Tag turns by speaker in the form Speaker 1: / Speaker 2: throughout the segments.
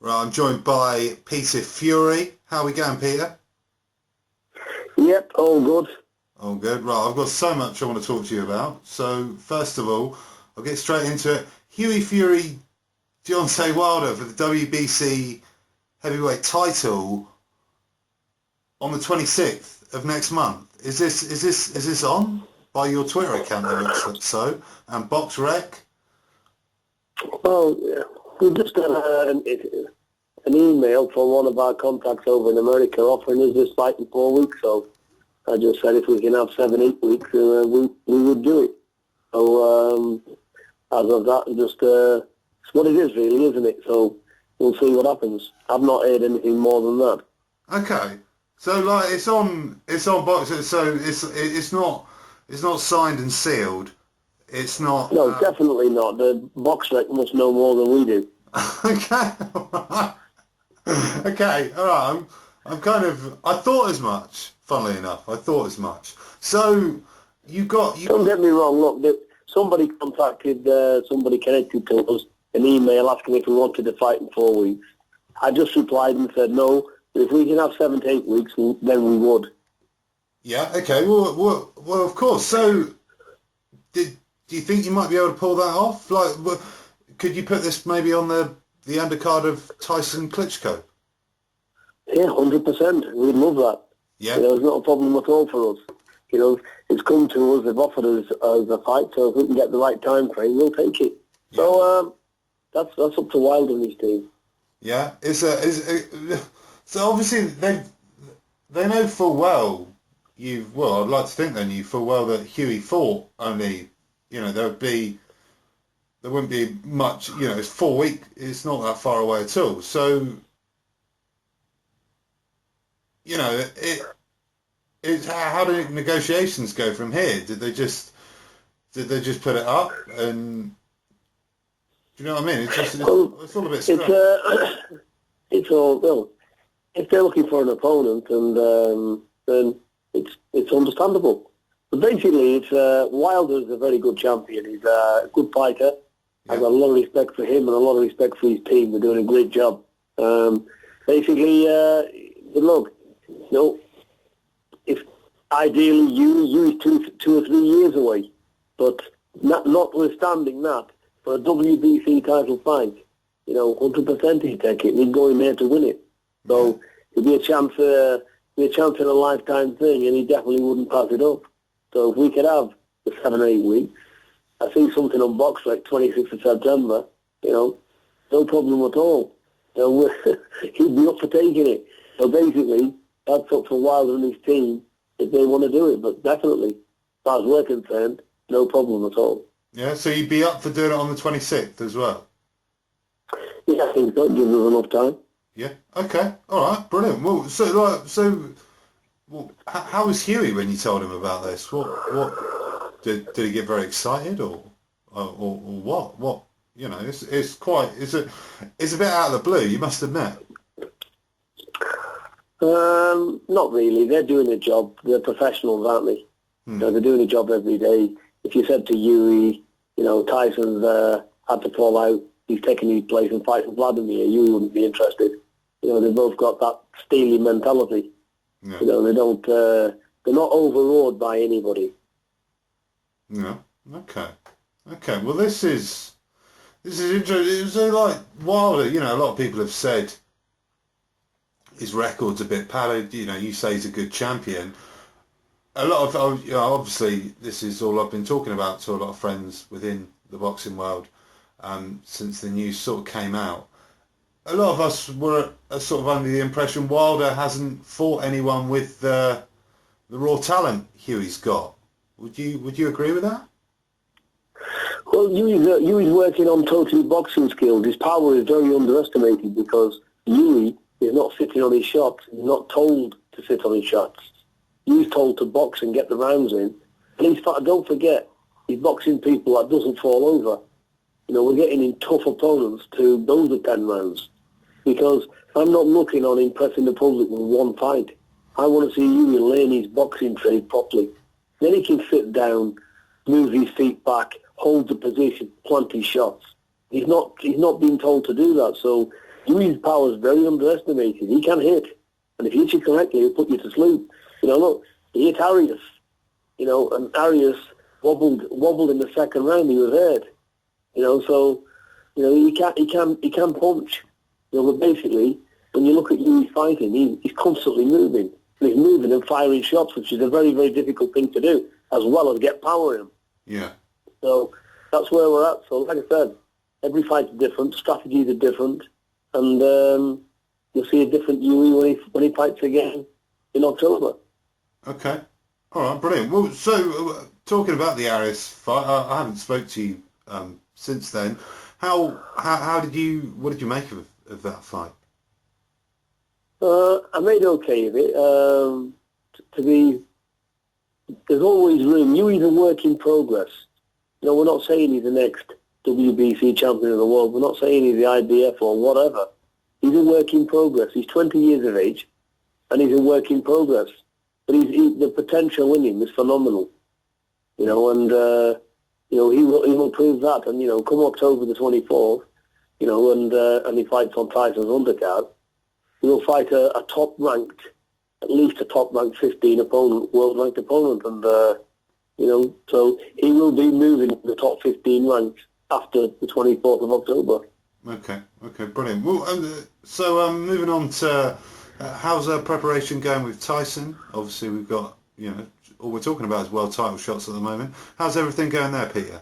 Speaker 1: Right, I'm joined by Peter Fury. How are we going, Peter?
Speaker 2: Yep, all good.
Speaker 1: All good. Right, I've got so much I want to talk to you about. So, first of all, I'll get straight into it. Hughie Fury, Deontay Wilder for the WBC heavyweight title on the 26th of next month. Is this on by your Twitter account? It looks so. And Box Rec.
Speaker 2: Well, we just got an email from one of our contacts over in America offering us this fight in 4 weeks. So I just said if we can have 7-8 weeks, we would do it. So as of that, just it's what it is, really, isn't it? So we'll see what happens. I've not heard anything more than that.
Speaker 1: Okay, so like it's on Box. So it's not signed and sealed. It's not.
Speaker 2: No, definitely not. The Box Rec must know more than we do.
Speaker 1: Okay. Okay, all right. I thought as much. Funnily enough, I thought as much. So you.
Speaker 2: Don't get me wrong. Look, somebody contacted, somebody connected to us, an email asking if we wanted to fight in 4 weeks. I just replied and said no. If we can have 7 to 8 weeks, then we would.
Speaker 1: Yeah. Okay. Well, of course. So, do you think you might be able to pull that off? Like, could you put this maybe on the undercard of Tyson Klitschko?
Speaker 2: Yeah, 100%. We'd love that.
Speaker 1: Yeah.
Speaker 2: It's not a problem at all for us. It's come to us, they've offered us a fight, so if we can get the right time frame, we'll take it. Yeah. So that's up to Wilder and his team.
Speaker 1: Yeah. So obviously they know full well I'd like to think they knew full well that Hughie fought only, there wouldn't be much, it's 4 weeks, it's not that far away at all. So, how do negotiations go from here? Did they just put it up? And do you know what I mean? It's all a bit strange.
Speaker 2: It's all, well, if they're looking for an opponent, and then it's understandable. But basically, Wilder's a very good champion. He's a good fighter. Yeah. I've got a lot of respect for him and a lot of respect for his team. They're doing a great job. Basically, look, if ideally you is two or 3 years away, but notwithstanding that, for a WBC title fight, 100% he'd take it. He'd go in there to win it. So it'd be a chance in a lifetime thing, and he definitely wouldn't pass it up. So if we could have the 7 or 8 weeks, I see something on Box like 26th of September, no problem at all. He'd be up for taking it. So basically, that's up for Wilder and his team if they want to do it. But definitely, as far as we're concerned, no problem at all.
Speaker 1: Yeah, so you'd be up for doing it on the 26th as well?
Speaker 2: Yeah, I think that gives us enough time.
Speaker 1: Yeah. Okay. All right. Brilliant. Well, how was Hughie when you told him about this? What did he get very excited or what? What? It's a bit out of the blue. You must admit.
Speaker 2: Not really. They're doing a job. They're professionals, aren't they? They're doing a job every day. If you said to Hughie, Tyson's had to fall out, he's taking his place and fighting Wladimir, Hughie wouldn't be interested. They've both got that steely mentality. Yeah. They don't. They're not overawed by anybody.
Speaker 1: No. Okay. Well, this is interesting. So, like Wilder, a lot of people have said his record's a bit pallid. You say he's a good champion. A lot of, obviously, this is all I've been talking about to a lot of friends within the boxing world since the news sort of came out. A lot of us were sort of under the impression Wilder hasn't fought anyone with the raw talent Hughie's got. Would you agree with that?
Speaker 2: Well, Hughie's working on total boxing skills. His power is very underestimated because Hughie is not sitting on his shots. He's not told to sit on his shots. He's told to box and get the rounds in. And don't forget, he's boxing people that doesn't fall over. We're getting in tough opponents to those are 10 rounds. Because I'm not looking on impressing the public with one fight. I want to see Hughie learn his boxing trade properly. Then he can sit down, move his feet back, hold the position, plant his shots. He's not being told to do that. So Hughie's power is very underestimated. He can hit, and if you hit you correctly, he'll put you to sleep. Look, he hit Arias, and Arias wobbled in the second round. He was hurt, So he can punch. But basically, when you look at Hughie fighting, he's constantly moving. And he's moving and firing shots, which is a very, very difficult thing to do, as well as get power in him.
Speaker 1: Yeah.
Speaker 2: So that's where we're at. So like I said, every fight's different, strategies are different, and you'll see a different Hughie when he fights again in October.
Speaker 1: Okay. All right, brilliant. Well, so talking about the Arias fight, I haven't spoke to you since then. What did you make of that fight?
Speaker 2: I made okay of it. There's always room. Hughie's a work in progress. We're not saying he's the next WBC champion of the world. We're not saying he's the IBF or whatever. He's a work in progress. He's 20 years of age, and he's a work in progress. But the potential in him is phenomenal. And he will prove that. And come October the 24th, and he fights on Tyson's undercard, he'll fight at least a top-ranked 15 opponent, world-ranked opponent, and so he will be moving the top 15 ranks after the 24th of October.
Speaker 1: Okay, brilliant. Well, so moving on to how's preparation going with Tyson? Obviously, we've got all we're talking about is world title shots at the moment. How's everything going there, Peter?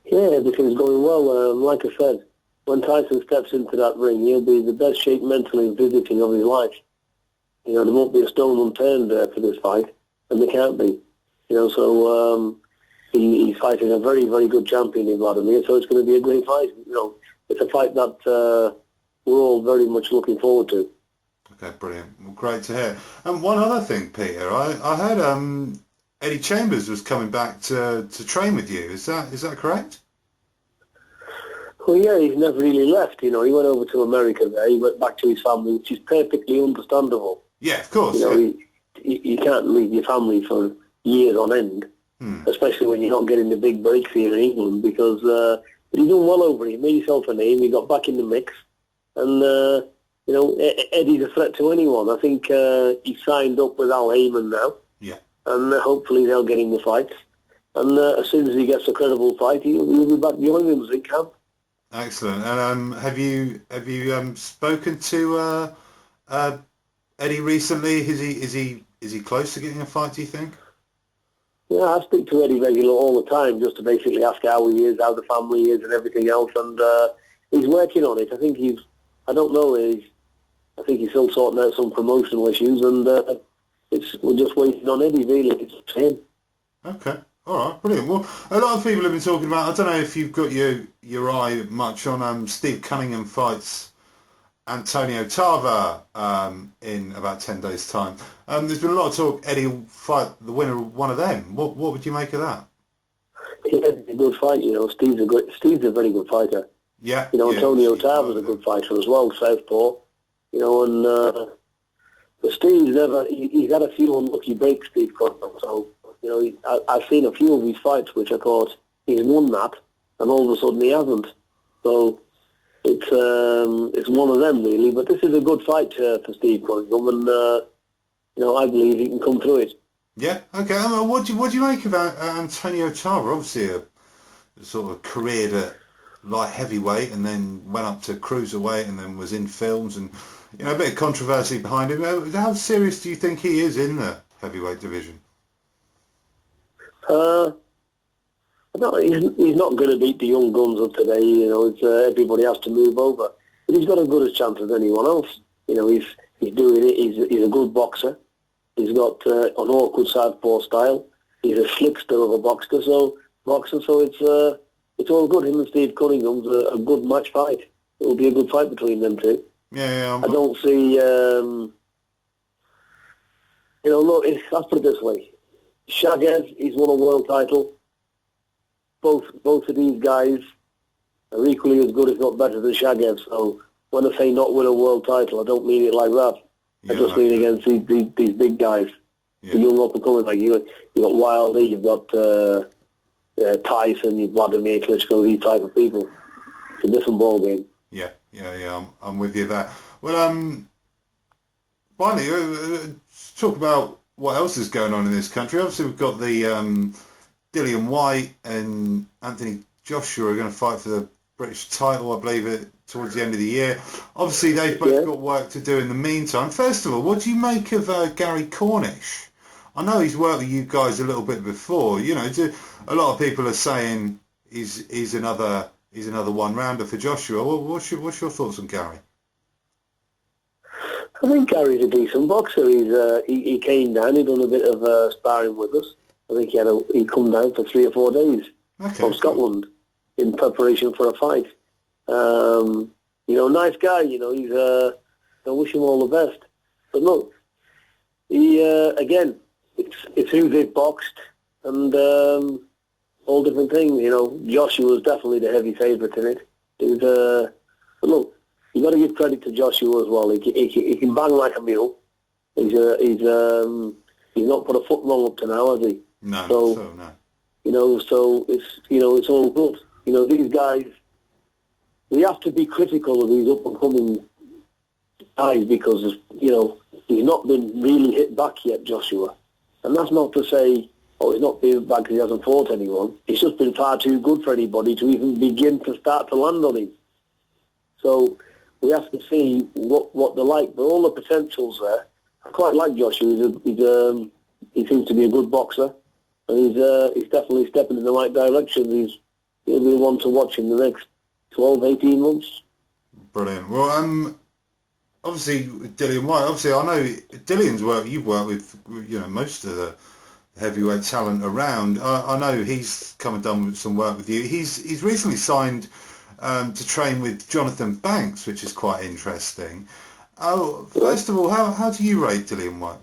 Speaker 2: Yeah, everything's going well. Like I said, when Tyson steps into that ring, he'll be in the best shape mentally and physically of his life. There won't be a stone unturned for this fight, and there can't be. So he's fighting a very, very good champion in Wladimir, so it's going to be a great fight. It's a fight that we're all very much looking forward to.
Speaker 1: Okay, brilliant. Well, great to hear. And one other thing, Peter, I heard Eddie Chambers was coming back to train with you. Is that correct?
Speaker 2: Well, yeah, he's never really left. He went over to America there. He went back to his family, which is perfectly understandable.
Speaker 1: Yeah, of course.
Speaker 2: You can't leave your family for years on end, especially when you're not getting the big breaks here in England, because he's done well over it. He made himself a name. He got back in the mix. And, Eddie's a threat to anyone. I think he signed up with Al Heyman now.
Speaker 1: Yeah.
Speaker 2: And hopefully they'll get him the fights. And as soon as he gets a credible fight, he'll be back behind him in camp.
Speaker 1: Excellent. And have you spoken to Eddie recently? Is he close to getting a fight, do you think?
Speaker 2: Yeah, I speak to Eddie regularly all the time, just to basically ask how he is, how the family is, and everything else. And he's working on it. I think he's still sorting out some promotional issues, and we're just waiting on Eddie. Really, it's him.
Speaker 1: Okay. All right, brilliant. Well, a lot of people have been talking about, I don't know if you've got your eye much on Steve Cunningham fights Antonio Tarver in about 10 days' time. There's been a lot of talk Eddie will fight the winner of one of them. What would you make of that?
Speaker 2: Yeah, it's a good fight, Steve's a very good fighter.
Speaker 1: Yeah.
Speaker 2: Antonio Tarver's a good fighter as well, southpaw. But Steve's he's had a few unlucky breaks, Steve Cunningham, so... I've seen a few of his fights which I thought he's won that, and all of a sudden he hasn't. So it's one of them really. But this is a good fight for Steve Cunningham, and I believe he can come through it.
Speaker 1: Yeah. Okay. What do you make of Antonio Tarver? Obviously, a sort of careered at light heavyweight, and then went up to cruiserweight, and then was in films, and a bit of controversy behind him. How serious do you think he is in the heavyweight division?
Speaker 2: No, he's not going to beat the young guns of today. Everybody has to move over, but he's got as good a chance as anyone else. He's doing it. He's a good boxer. He's got an awkward southpaw style. He's a slickster of a boxer. So it's all good. Him and Steve Cunningham's a good match fight. It will be a good fight between them two.
Speaker 1: Yeah.
Speaker 2: I don't see. Look, let's put it this way. Shagev, he's won a world title. Both of these guys are equally as good, if not better, than Shagev. So when I say not win a world title, I don't mean it like that. I just mean against these big guys.
Speaker 1: Yeah.
Speaker 2: The young up-and-coming, like you've got Wilder, you've got Tyson, you've Wladimir Klitschko, these type of people. It's a different ballgame.
Speaker 1: Yeah. I'm with you there. Well, finally, let's talk about what else is going on in this country. Obviously, we've got the Dillian Whyte and Anthony Joshua are going to fight for the British title, I believe, towards the end of the year. Obviously, they've both got work to do in the meantime. First of all, what do you make of Gary Cornish? I know he's worked with you guys a little bit before. You know, a lot of people are saying he's another one-rounder for Joshua. What's your thoughts on Gary?
Speaker 2: I think Gary's a decent boxer. He came down. He done a bit of sparring with us. I think he come down for 3 or 4 days from Scotland in preparation for a fight. Nice guy. He's. I wish him all the best. But look, again, it's who they've boxed and all different things. Joshua was definitely the heavy favourite in it. But look, you got to give credit to Joshua as well. He can bang like a mule. He's not put a foot wrong up to now, has he?
Speaker 1: No.
Speaker 2: So it's all good. These guys, we have to be critical of these up and coming guys because he's not been really hit back yet, Joshua. And that's not to say, he's not been back because he hasn't fought anyone. It's just been far too good for anybody to even begin to start to land on him. So we have to see what they're like. But all the potential's there. I quite like Joshua. He seems to be a good boxer. And he's definitely stepping in the right direction. He'll be one to watch in the next 12, 18 months.
Speaker 1: Brilliant. Well, obviously, Dillian Whyte, obviously, I know Dillian's work, you've worked with, most of the heavyweight talent around. I know he's come and done some work with you. He's recently signed to train with Jonathan Banks, which is quite interesting. First of all, how do you rate Dillian Whyte?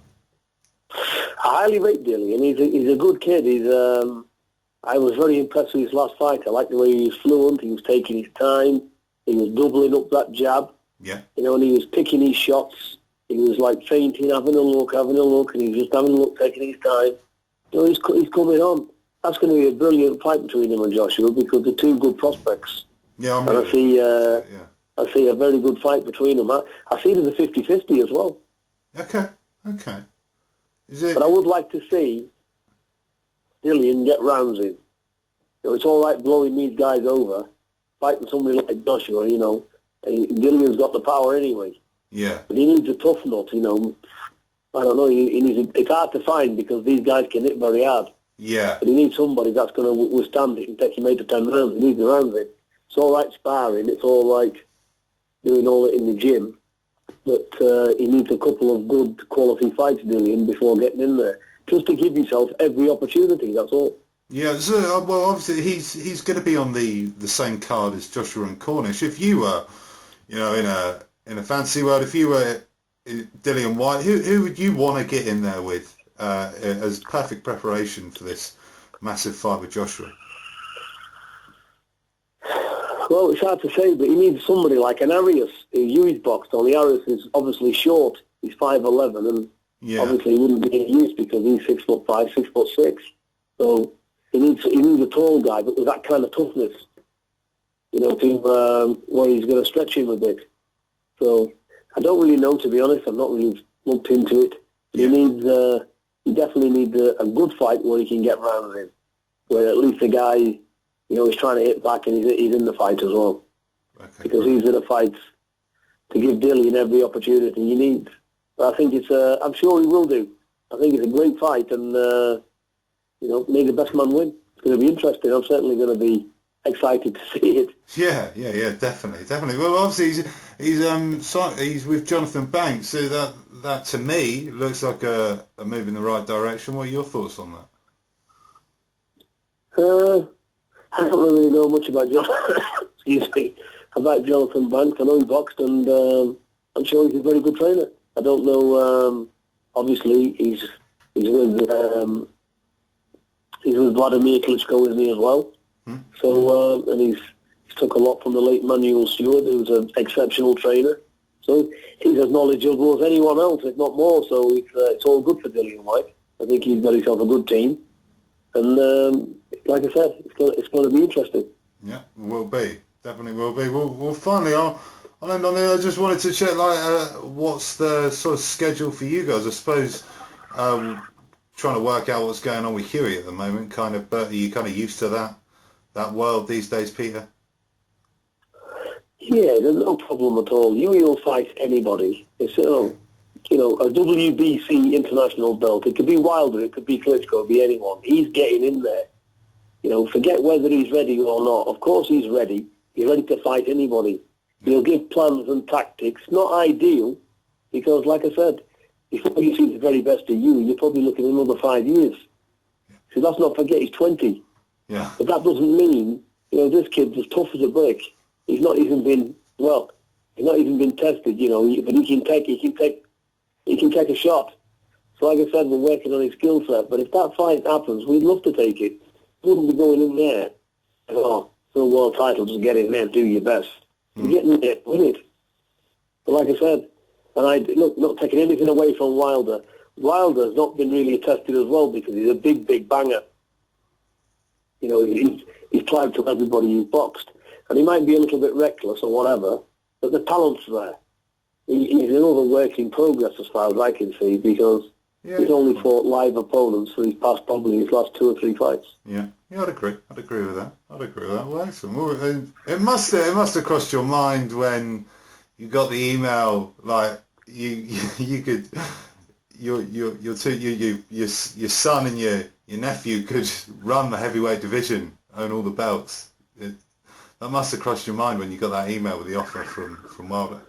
Speaker 2: I highly rate Dillian. He's a good kid. I was very impressed with his last fight. I liked the way he was fluent. He was taking his time. He was doubling up that jab.
Speaker 1: Yeah.
Speaker 2: And he was picking his shots. He was like feinting, having a look, and he was just having a look, taking his time. He's coming on. That's going to be a brilliant fight between him and Joshua because they're two good prospects.
Speaker 1: Yeah,
Speaker 2: and I see a very good fight between them. I see it as a 50-50 as well.
Speaker 1: Okay.
Speaker 2: But I would like to see Dillian get rounds in. It's all right blowing these guys over, fighting somebody like Joshua, Dillian's got the power anyway.
Speaker 1: Yeah.
Speaker 2: But he needs a tough nut, I don't know, it's hard to find because these guys can hit very hard.
Speaker 1: Yeah.
Speaker 2: But he needs somebody that's going to withstand it and take him 8 to 10 rounds. He needs the rounds in. It's all right sparring, it's all right doing all it in the gym, but he needs a couple of good quality fights, Dillian, before getting in there. Just to give yourself every opportunity, that's all.
Speaker 1: Yeah, so, well, obviously he's going to be on the same card as Joshua and Cornish. If you were, in a fantasy world, if you were Dillian Whyte, who would you want to get in there with as perfect preparation for this massive fight with Joshua?
Speaker 2: Well, it's hard to say, but he needs somebody like an Arias, who Hughie's boxed on. The Arias is obviously short. He's 5'11", and obviously he wouldn't be in use because he's 6'5", 6'6". So he needs a tall guy, but with that kind of toughness, to where he's going to stretch him a bit. So I don't really know, to be honest. I'm not really looked into it. Yeah. He definitely needs a good fight where he can get rounds in, where at least the guy, he's trying to hit back and he's in the fight as well. Okay, because he's in the fights to give Dillian every opportunity he needs. But I think I'm sure he will do. I think it's a great fight and, may the best man win. It's going to be interesting. I'm certainly going to be excited to see it.
Speaker 1: Yeah, definitely. Well, obviously he's with Jonathan Banks, so that to me looks like a move in the right direction. What are your thoughts on that?
Speaker 2: I don't really know much about Jonathan Banks. I know he boxed, and I'm sure he's a very good trainer. I don't know. Obviously, he's with Wladimir Klitschko, isn't he, as well? So, and he's took a lot from the late Manuel Stewart, who's an exceptional trainer. So he's as knowledgeable as anyone else, if not more. So it's all good for Dillian Whyte. I think he's got himself a good team. And like I said, it's going to be interesting.
Speaker 1: Yeah, will be. Definitely will be. Well, finally, I'll end on there. I just wanted to check, what's the sort of schedule for you guys? I suppose trying to work out what's going on with Hughie at the moment. But are you kind of used to that world these days, Peter?
Speaker 2: Yeah, there's no problem at all. Hughie will fight anybody. It's a WBC international belt. It could be Wilder, it could be Klitschko, it could be anyone. He's getting in there. Forget whether he's ready or not. Of course he's ready. He's ready to fight anybody. He'll give plans and tactics. Not ideal, because like I said, before you see the very best of you, you're probably looking at another 5 years. So let's not forget he's 20.
Speaker 1: Yeah.
Speaker 2: But that doesn't mean, this kid's as tough as a brick. He's not even been tested, but he can take a shot. So like I said, we're working on his skill set. But if that fight happens, we'd love to take it. We wouldn't be going in there. For a world title, just get in there and do your best. You get in there, win it. But like I said, and not taking anything away from Wilder. Wilder's not been really tested as well because he's a big banger. He's climbed to everybody he's boxed. And he might be a little bit reckless or whatever, but the talent's there. He's another work in progress as far as I can see because he's only fought live opponents for his past probably his last 2 or 3 fights.
Speaker 1: Yeah, I'd agree with that. Well, excellent. Well, it must have crossed your mind when you got the email, like you could your son and your nephew could run the heavyweight division, own all the belts. That must have crossed your mind when you got that email with the offer from Wilder.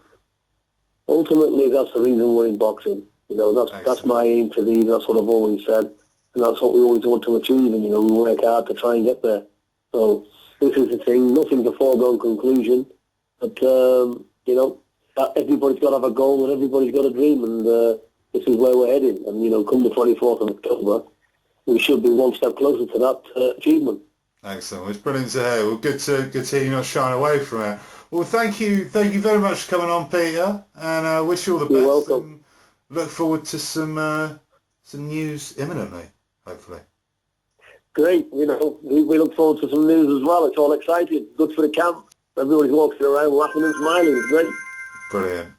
Speaker 2: Ultimately, that's the reason we're in boxing. That's my aim to be. That's what I've always said, and that's what we always want to achieve. And we work hard to try and get there. So this is the thing. Nothing's a foregone conclusion, but everybody's got to have a goal and everybody's got a dream, and this is where we're heading. And come the 24th of October, we should be one step closer to that achievement.
Speaker 1: Excellent. It's brilliant to hear. Well, good to hear you not shying away from it. Well, thank you very much for coming on, Peter, and I wish you all the best.
Speaker 2: You're welcome.
Speaker 1: And look forward to some news imminently, hopefully.
Speaker 2: Great. We look forward to some news as well. It's all exciting. Good for the camp. Everybody's walking around laughing and smiling. It's great.
Speaker 1: Brilliant.